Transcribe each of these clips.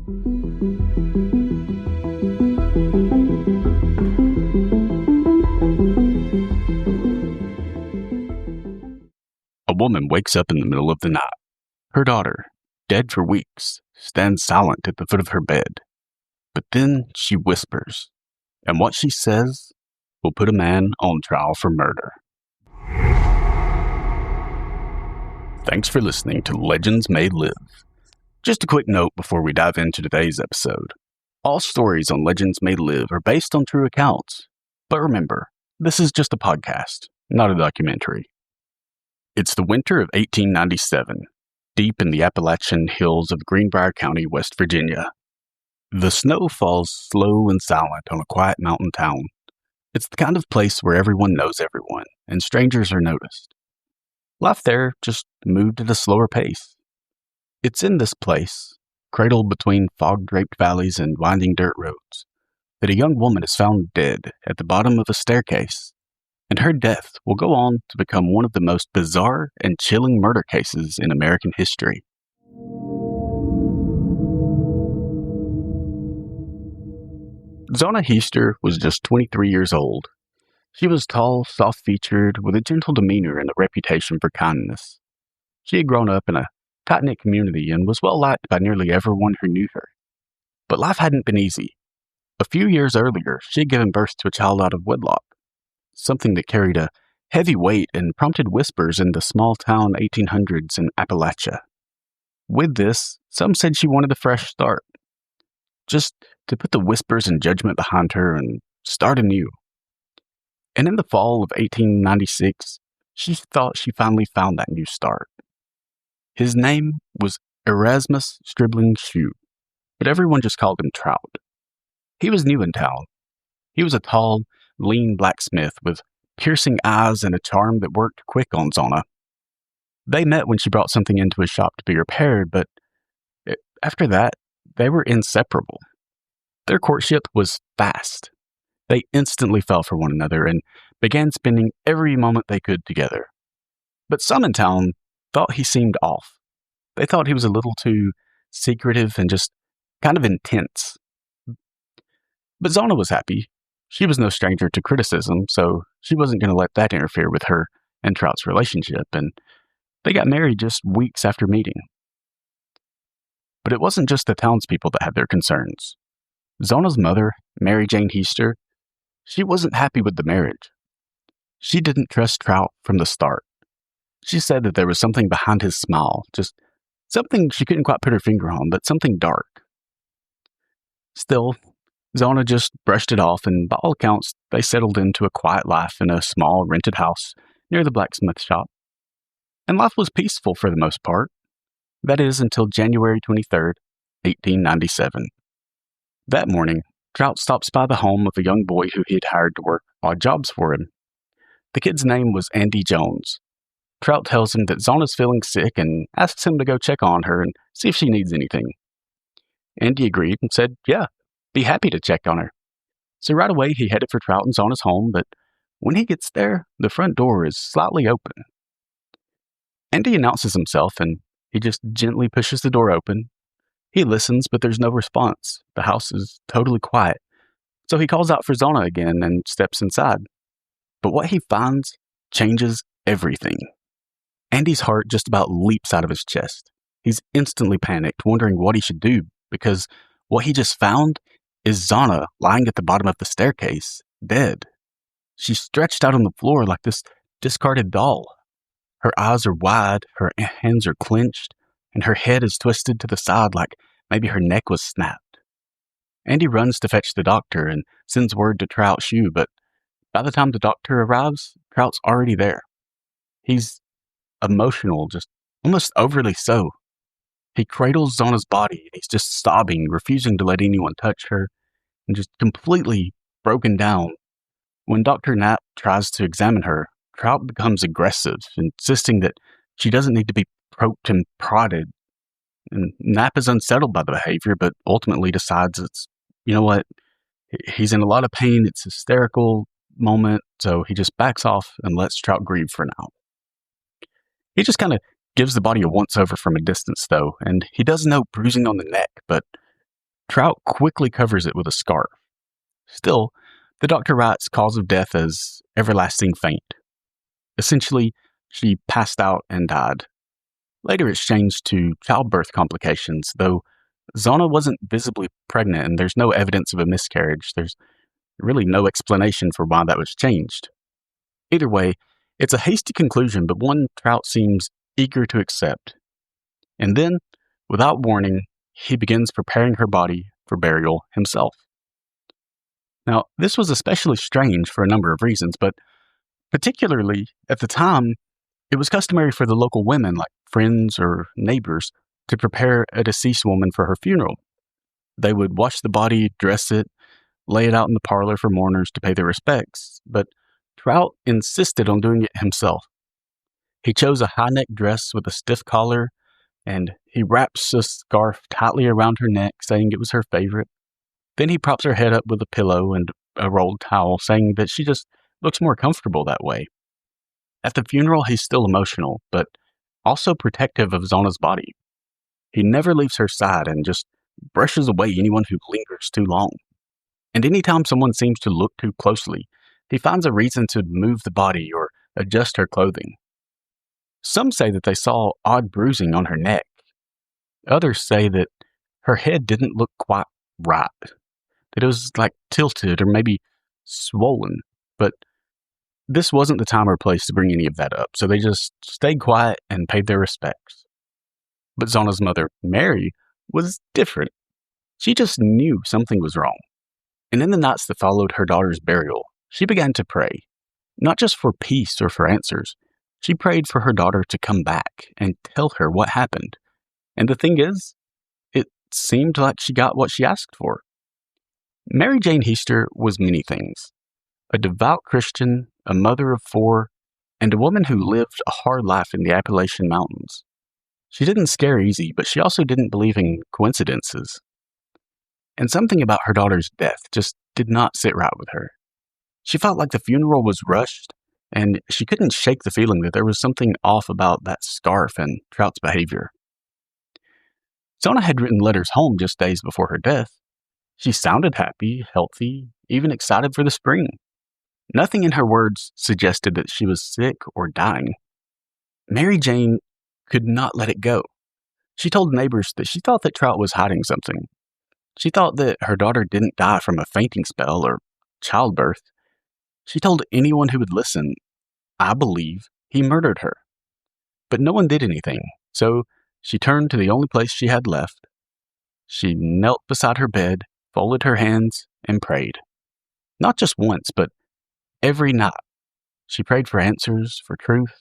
A woman wakes up in the middle of the night. Her daughter, dead for weeks, stands silent at the foot of her bed. But then she whispers, and what she says will put a man on trial for murder. Thanks for listening to Legends May Live. Just a quick note before we dive into today's episode. All stories on Legends May Live are based on true accounts. But remember, this is just a podcast, not a documentary. It's the winter of 1897, deep in the Appalachian hills of Greenbrier County, West Virginia. The snow falls slow and silent on a quiet mountain town. It's the kind of place where everyone knows everyone, and strangers are noticed. Life there just moved at a slower pace. It's in this place, cradled between fog-draped valleys and winding dirt roads, that a young woman is found dead at the bottom of a staircase, and her death will go on to become one of the most bizarre and chilling murder cases in American history. Zona Heaster was just 23 years old. She was tall, soft-featured, with a gentle demeanor and a reputation for kindness. She had grown up in a tight-knit community and was well-liked by nearly everyone who knew her. But life hadn't been easy. A few years earlier, she had given birth to a child out of wedlock, something that carried a heavy weight and prompted whispers in the small-town 1800s in Appalachia. With this, some said she wanted a fresh start, just to put the whispers and judgment behind her and start anew. And in the fall of 1896, she thought she finally found that new start. His name was Erasmus Trout Shue, but everyone just called him Trout. He was new in town. He was a tall, lean blacksmith with piercing eyes and a charm that worked quick on Zona. They met when she brought something into his shop to be repaired, but after that, they were inseparable. Their courtship was fast. They instantly fell for one another and began spending every moment they could together. But some in town thought he seemed off. They thought he was a little too secretive and just kind of intense. But Zona was happy. She was no stranger to criticism, so she wasn't going to let that interfere with her and Trout's relationship, and they got married just weeks after meeting. But it wasn't just the townspeople that had their concerns. Zona's mother, Jane Heaster, she wasn't happy with the marriage. She didn't trust Trout from the start. She said that there was something behind his smile, just something she couldn't quite put her finger on, but something dark. Still, Zona just brushed it off, and by all accounts, they settled into a quiet life in a small rented house near the blacksmith shop. And life was peaceful for the most part. That is, until January 23rd, 1897. That morning, Trout stops by the home of a young boy who he had hired to work odd jobs for him. The kid's name was Andy Jones. Trout tells him that Zona's feeling sick and asks him to go check on her and see if she needs anything. Andy agreed and said, yeah, be happy to check on her. So right away he headed for Trout and Zona's home, but when he gets there, the front door is slightly open. Andy announces himself and he just gently pushes the door open. He listens, but there's no response. The house is totally quiet. So he calls out for Zona again and steps inside. But what he finds changes everything. Andy's heart just about leaps out of his chest. He's instantly panicked, wondering what he should do, because what he just found is Zona lying at the bottom of the staircase, dead. She's stretched out on the floor like this discarded doll. Her eyes are wide, her hands are clenched, and her head is twisted to the side like maybe her neck was snapped. Andy runs to fetch the doctor and sends word to Trout Shue, but by the time the doctor arrives, Trout's already there. He's emotional, just almost overly so. He cradles Zona's body, and he's just sobbing, refusing to let anyone touch her, and just completely broken down. When Dr. Knapp tries to examine her, Trout becomes aggressive, insisting that she doesn't need to be poked and prodded. And Knapp is unsettled by the behavior, but ultimately decides you know what, he's in a lot of pain, it's a hysterical moment, so he just backs off and lets Trout grieve for now. He just kind of gives the body a once-over from a distance, though, and he does note bruising on the neck, but Trout quickly covers it with a scarf. Still, the doctor writes cause of death as everlasting faint. Essentially, she passed out and died. Later it's changed to childbirth complications, though Zona wasn't visibly pregnant and there's no evidence of a miscarriage. There's really no explanation for why that was changed. Either way, it's a hasty conclusion, but one Trout seems eager to accept. And then, without warning, he begins preparing her body for burial himself. Now, this was especially strange for a number of reasons, but particularly at the time, it was customary for the local women, like friends or neighbors, to prepare a deceased woman for her funeral. They would wash the body, dress it, lay it out in the parlor for mourners to pay their respects, but Trout insisted on doing it himself. He chose a high-neck dress with a stiff collar, and he wraps a scarf tightly around her neck, saying it was her favorite. Then he props her head up with a pillow and a rolled towel, saying that she just looks more comfortable that way. At the funeral, he's still emotional, but also protective of Zona's body. He never leaves her side and just brushes away anyone who lingers too long. And anytime someone seems to look too closely, he finds a reason to move the body or adjust her clothing. Some say that they saw odd bruising on her neck. Others say that her head didn't look quite right, that it was like tilted or maybe swollen, but this wasn't the time or place to bring any of that up, so they just stayed quiet and paid their respects. But Zona's mother, Mary, was different. She just knew something was wrong. And in the nights that followed her daughter's burial, she began to pray, not just for peace or for answers. She prayed for her daughter to come back and tell her what happened. And the thing is, it seemed like she got what she asked for. Mary Jane Heaster was many things. A devout Christian, a mother of 4, and a woman who lived a hard life in the Appalachian Mountains. She didn't scare easy, but she also didn't believe in coincidences. And something about her daughter's death just did not sit right with her. She felt like the funeral was rushed, and she couldn't shake the feeling that there was something off about that scarf and Trout's behavior. Zona had written letters home just days before her death. She sounded happy, healthy, even excited for the spring. Nothing in her words suggested that she was sick or dying. Mary Jane could not let it go. She told neighbors that she thought that Trout was hiding something. She thought that her daughter didn't die from a fainting spell or childbirth. She told anyone who would listen, I believe he murdered her. But no one did anything, so she turned to the only place she had left. She knelt beside her bed, folded her hands, and prayed. Not just once, but every night. She prayed for answers, for truth,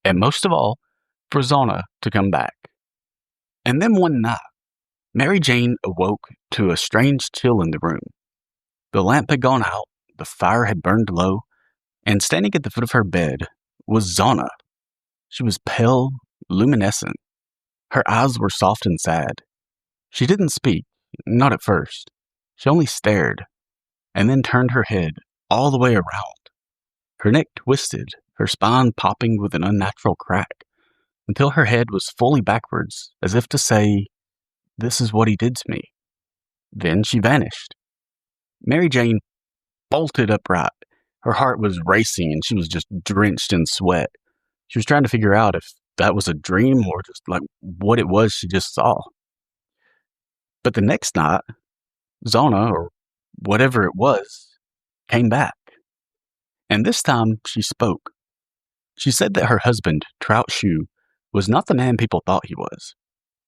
and most of all, for Zona to come back. And then one night, Mary Jane awoke to a strange chill in the room. The lamp had gone out, the fire had burned low, and standing at the foot of her bed was Zona. She was pale, luminescent. Her eyes were soft and sad. She didn't speak, not at first. She only stared, and then turned her head all the way around. Her neck twisted, her spine popping with an unnatural crack, until her head was fully backwards, as if to say, "This is what he did to me." Then she vanished. Mary Jane bolted upright. Her heart was racing, and she was just drenched in sweat. She was trying to figure out if that was a dream or just like what it was she just saw. But the next night, Zona, or whatever it was, came back. And this time she spoke. She said that her husband, Trout Shue, was not the man people thought he was.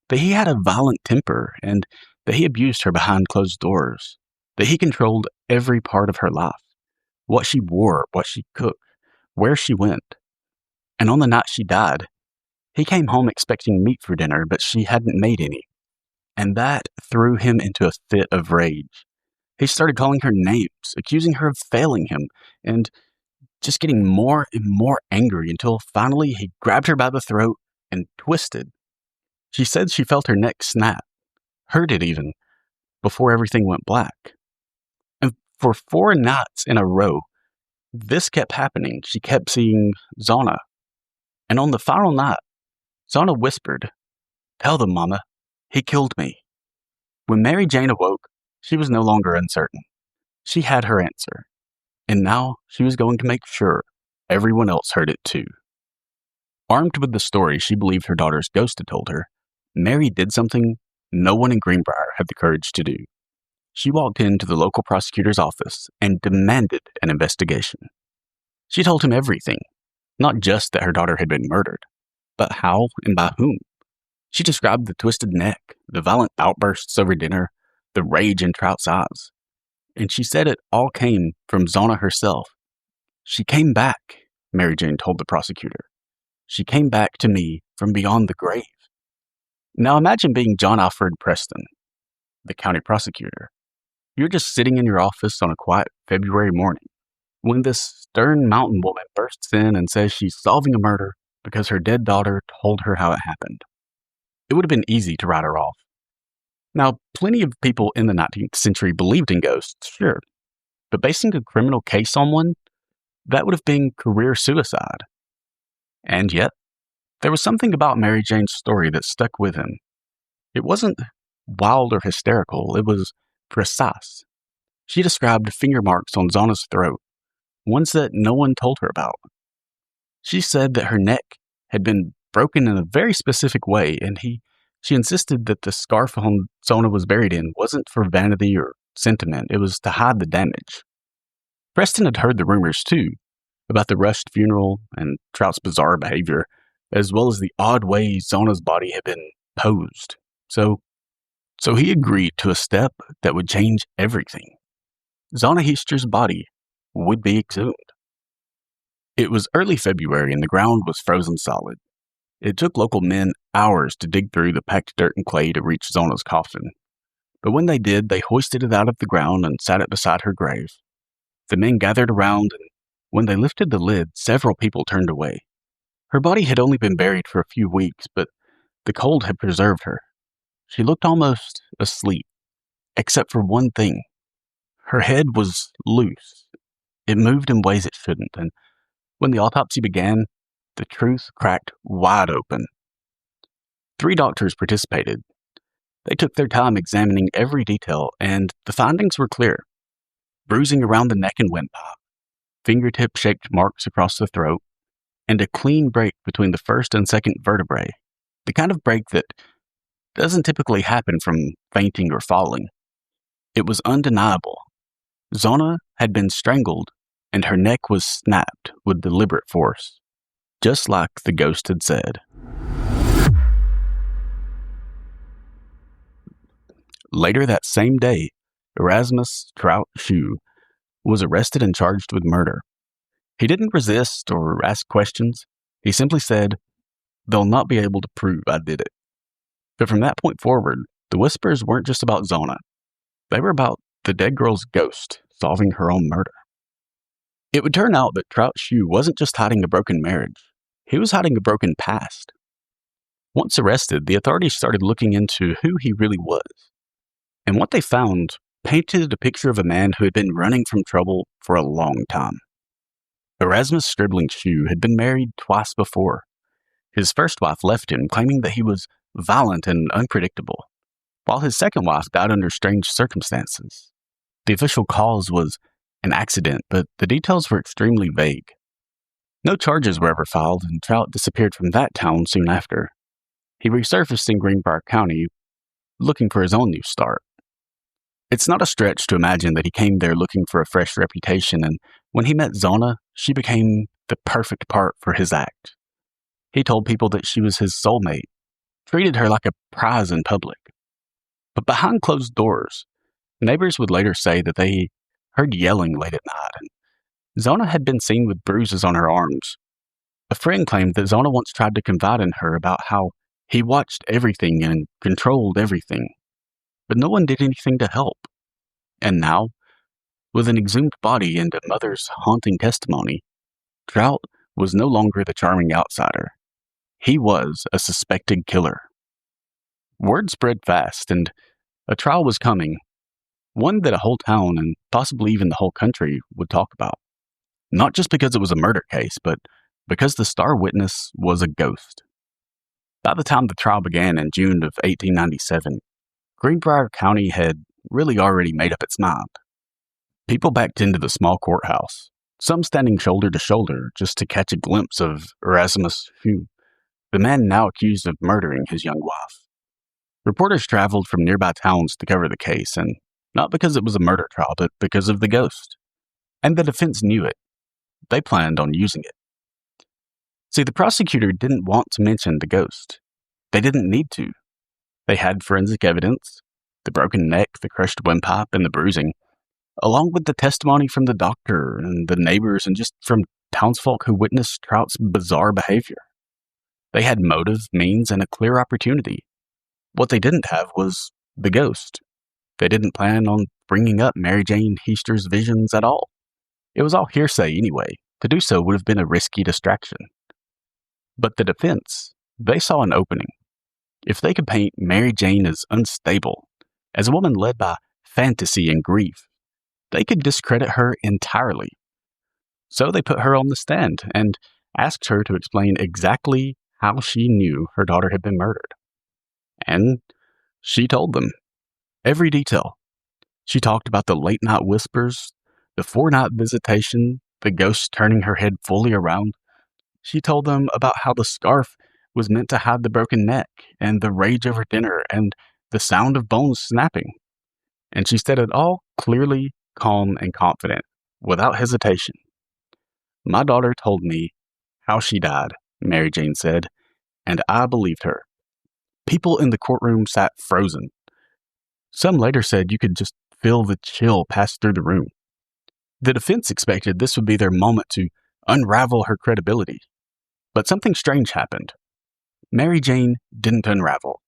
That he had a violent temper and that he abused her behind closed doors. That he controlled every part of her life. What she wore, what she cooked, where she went. And on the night she died, he came home expecting meat for dinner, but she hadn't made any. And that threw him into a fit of rage. He started calling her names, accusing her of failing him, and just getting more and more angry until finally he grabbed her by the throat and twisted. She said she felt her neck snap, heard it even, before everything went black. And for 4 nights in a row, this kept happening. She kept seeing Zona. And on the final night, Zona whispered, "Tell them, Mama, he killed me." When Mary Jane awoke, she was no longer uncertain. She had her answer, and now she was going to make sure everyone else heard it too. Armed with the story she believed her daughter's ghost had told her, Mary did something no one in Greenbrier had the courage to do. She walked into the local prosecutor's office and demanded an investigation. She told him everything, not just that her daughter had been murdered, but how and by whom. She described the twisted neck, the violent outbursts over dinner, the rage in Trout's eyes. And she said it all came from Zona herself. She came back, Mary Jane told the prosecutor. She came back to me from beyond the grave. Now imagine being John Alfred Preston, the county prosecutor. You're just sitting in your office on a quiet February morning when this stern mountain woman bursts in and says she's solving a murder because her dead daughter told her how it happened. It would have been easy to write her off. Now, plenty of people in the 19th century believed in ghosts, sure, but basing a criminal case on one, that would have been career suicide. And yet, there was something about Mary Jane's story that stuck with him. It wasn't wild or hysterical, it was precise. She described finger marks on Zona's throat, ones that no one told her about. She said that her neck had been broken in a very specific way, and she insisted that the scarf Zona was buried in wasn't for vanity or sentiment, it was to hide the damage. Preston had heard the rumors, too, about the rushed funeral and Trout's bizarre behavior, as well as the odd way Zona's body had been posed. So he agreed to a step that would change everything. Zona Heaster's body would be exhumed. It was early February and the ground was frozen solid. It took local men hours to dig through the packed dirt and clay to reach Zona's coffin. But when they did, they hoisted it out of the ground and sat it beside her grave. The men gathered around, and when they lifted the lid, several people turned away. Her body had only been buried for a few weeks, but the cold had preserved her. She looked almost asleep, except for one thing. Her head was loose. It moved in ways it shouldn't, and when the autopsy began, the truth cracked wide open. 3 doctors participated. They took their time examining every detail, and the findings were clear. Bruising around the neck and windpipe, fingertip-shaped marks across the throat, and a clean break between the first and second vertebrae, the kind of break that doesn't typically happen from fainting or falling. It was undeniable. Zona had been strangled, and her neck was snapped with deliberate force, just like the ghost had said. Later that same day, Erasmus Trout Shue was arrested and charged with murder. He didn't resist or ask questions. He simply said, "They'll not be able to prove I did it." But from that point forward, the whispers weren't just about Zona. They were about the dead girl's ghost solving her own murder. It would turn out that Trout Shue wasn't just hiding a broken marriage. He was hiding a broken past. Once arrested, the authorities started looking into who he really was. And what they found painted a picture of a man who had been running from trouble for a long time. Erasmus Stribling Shue had been married twice before. His first wife left him, claiming that he was violent and unpredictable, while his second wife died under strange circumstances. The official cause was an accident, but the details were extremely vague. No charges were ever filed, and Trout disappeared from that town soon after. He resurfaced in Greenbrier County, looking for his own new start. It's not a stretch to imagine that he came there looking for a fresh reputation, and when he met Zona, she became the perfect part for his act. He told people that she was his soulmate, treated her like a prize in public. But behind closed doors, neighbors would later say that they heard yelling late at night, and Zona had been seen with bruises on her arms. A friend claimed that Zona once tried to confide in her about how he watched everything and controlled everything, but no one did anything to help. And now, with an exhumed body and a mother's haunting testimony, Trout was no longer the charming outsider. He was a suspected killer. Word spread fast, and a trial was coming, one that a whole town and possibly even the whole country would talk about. Not just because it was a murder case, but because the star witness was a ghost. By the time the trial began in June of 1897, Greenbrier County had really already made up its mind. People backed into the small courthouse, some standing shoulder to shoulder just to catch a glimpse of Erasmus Trout, the man now accused of murdering his young wife. Reporters traveled from nearby towns to cover the case, and not because it was a murder trial, but because of the ghost. And the defense knew it. They planned on using it. See, the prosecutor didn't want to mention the ghost. They didn't need to. They had forensic evidence, the broken neck, the crushed windpipe, and the bruising, along with the testimony from the doctor and the neighbors and just from townsfolk who witnessed Trout's bizarre behavior. They had motive, means, and a clear opportunity. What they didn't have was the ghost. They didn't plan on bringing up Mary Jane Heaster's visions at all. It was all hearsay anyway. To do so would have been a risky distraction. But the defense, they saw an opening. If they could paint Mary Jane as unstable, as a woman led by fantasy and grief, they could discredit her entirely. So they put her on the stand and asked her to explain exactly how she knew her daughter had been murdered. And she told them every detail. She talked about the late night whispers, the 4-night visitation, the ghost turning her head fully around. She told them about how the scarf was meant to hide the broken neck, and the rage over dinner, and the sound of bones snapping. And she said it all clearly, calm, and confident, without hesitation. My daughter told me how she died, Mary Jane said, and I believed her. People in the courtroom sat frozen. Some later said you could just feel the chill pass through the room. The defense expected this would be their moment to unravel her credibility. But something strange happened. Mary Jane didn't unravel.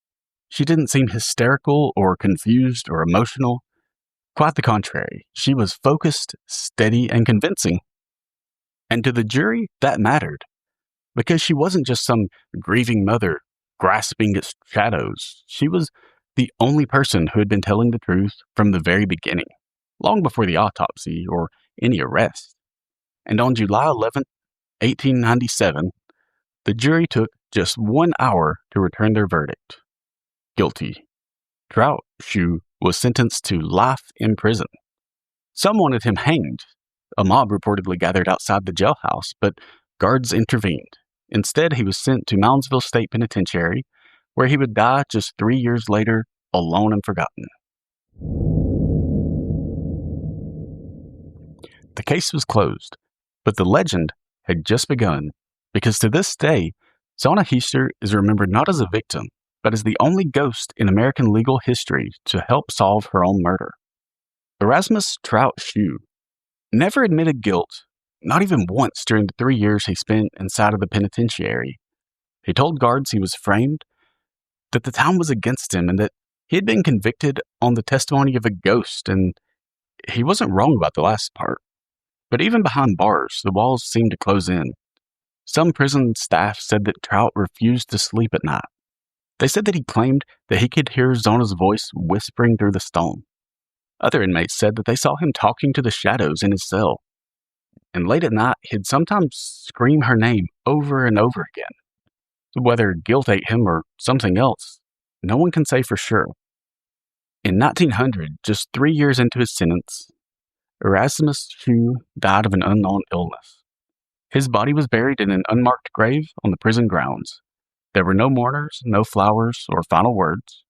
She didn't seem hysterical or confused or emotional. Quite the contrary. She was focused, steady, and convincing. And to the jury, that mattered. Because she wasn't just some grieving mother grasping at shadows. She was the only person who had been telling the truth from the very beginning, long before the autopsy or any arrest. And on July 11th, 1897, the jury took just 1 hour to return their verdict. Guilty. Trout Shue was sentenced to life in prison. Some wanted him hanged. A mob reportedly gathered outside the jailhouse, but guards intervened. Instead, he was sent to Moundsville State Penitentiary, where he would die just 3 years later, alone and forgotten. The case was closed, but the legend had just begun, because to this day, Zona Heaster is remembered not as a victim, but as the only ghost in American legal history to help solve her own murder. Erasmus Trout Shue never admitted guilt, not even once during the 3 years he spent inside of the penitentiary. He told guards he was framed, that the town was against him, and that he had been convicted on the testimony of a ghost, and he wasn't wrong about the last part. But even behind bars, the walls seemed to close in. Some prison staff said that Trout refused to sleep at night. They said that he claimed that he could hear Zona's voice whispering through the stone. Other inmates said that they saw him talking to the shadows in his cell. And late at night, he'd sometimes scream her name over and over again. Whether guilt ate him or something else, no one can say for sure. In 1900, just 3 years into his sentence, Erasmus Trout died of an unknown illness. His body was buried in an unmarked grave on the prison grounds. There were no mourners, no flowers, or final words.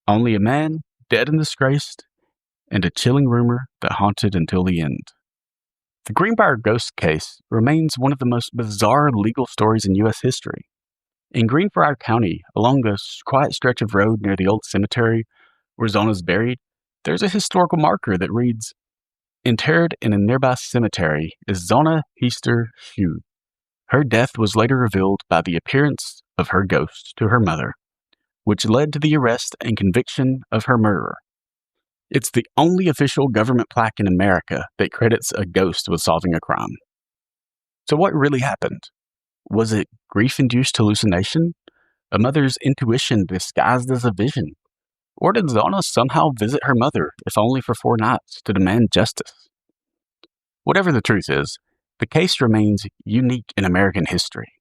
Only a man, dead and disgraced, and a chilling rumor that haunted until the end. The Greenbrier ghost case remains one of the most bizarre legal stories in U.S. history. In Greenbrier County, along a quiet stretch of road near the old cemetery where Zona's buried, there's a historical marker that reads, "Interred in a nearby cemetery is Zona Heaster Shue. Her death was later revealed by the appearance of her ghost to her mother, which led to the arrest and conviction of her murderer." It's the only official government plaque in America that credits a ghost with solving a crime. So what really happened? Was it grief-induced hallucination? A mother's intuition disguised as a vision? Or did Zona somehow visit her mother, if only for 4 nights, to demand justice? Whatever the truth is, the case remains unique in American history.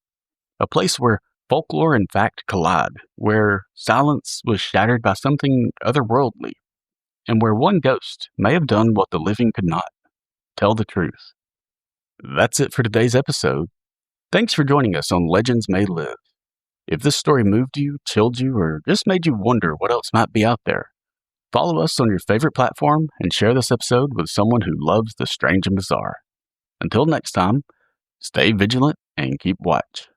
A place where folklore and fact collide, where silence was shattered by something otherworldly, and where one ghost may have done what the living could not: tell the truth. That's it for today's episode. Thanks for joining us on Legends May Live. If this story moved you, chilled you, or just made you wonder what else might be out there, follow us on your favorite platform and share this episode with someone who loves the strange and bizarre. Until next time, stay vigilant and keep watch.